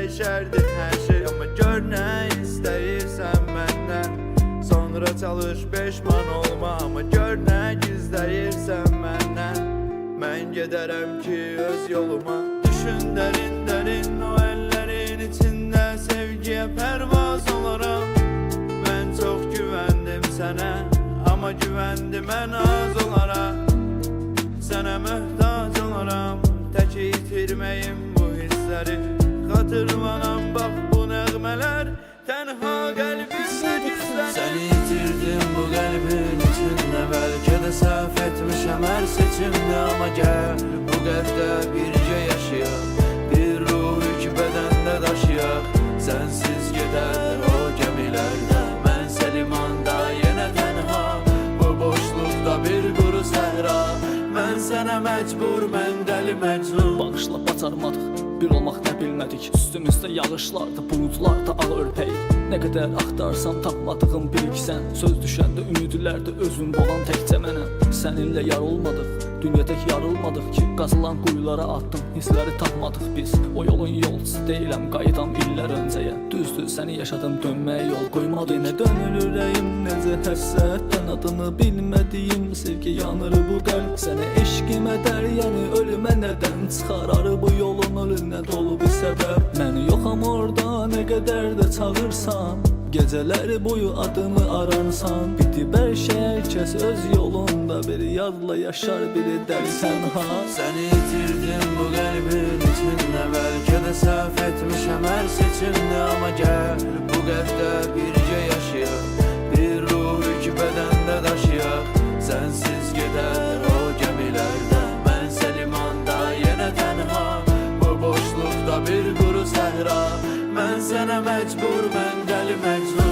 dəyişərdi hər şey. Amma gör nə istəyirsən məndən, sonra çalış peşman olma. Amma gör nə gizləyirsən məndən, mən gedərəm ki öz yoluma. Düşün dərin dərin o əllərin içində, sevgiyə pərvaz olaram. Mən çox güvəndim sənə, amma güvəndim ən az olaraq. Sənə möhtac olaram, tək itirməyim bu hissləri. Xatırlanam bax bu nəğmələr, tənha qəlbimdə gizlənir. Səni itirdim bu qəlbin içində, bəlkə də səhv etmişəm hər seçimdə. Amma gəl bu qəlbdə bircə yaşayaq, bir ruh iki bədəndə daşıyaq. Sənsiz gedər o gəmilərdə, mənsə limanda yenə tənha, bu boşluqda bir quru səhra. Mən sənə məcbur, mən dəli məcnun. Bağışla bacarmadıq, bir olmaq nə bilmədik. Üstümüzdə yağışlardı, buludlarda ağ örpəyik. Nə qədər axtarsam tapmadığım biriksən, söz düşəndə ümidlərdə özün olan təkcə mənəm. Səninlə yar olmadıq, dünyadək yarılmadıq ki, qazılan quyulara attım, hissləri tapmadıq biz. O yolun yolcusu deyiləm, qayıdam illər öncəyə. Düzdür, səni yaşadım, dönməyə yol qoymadı. Yenə dönür ürəyim, necə həsrətdən adını bilmədiyim sevgi yanır bu qəlb. Sənə eşqimə dəryəni ölümə nədən çıxarar bu yolun ölünə dolu bir səbəb. Məni yoxam orada, nə qədər də çağırsan, gecələri boyu adını ararsan. Bitib hər şey, hər kəs öz yolunda, biri yadla yaşar, biri dəli tənha. Səni itirdim bu qəlbin içində, bəlkə də səhv etmişəm hər seçimdə. Amma gəl bu qəlbdə bircə yaşayaq, bir ruh iki bədəndə daşıyaq. Sənsiz gedər o gəmilərdə, mənsə limanda yenə tənha, bu boşluqda bir quru səhra. Mən sənə məcbur, mən dəli məcnun.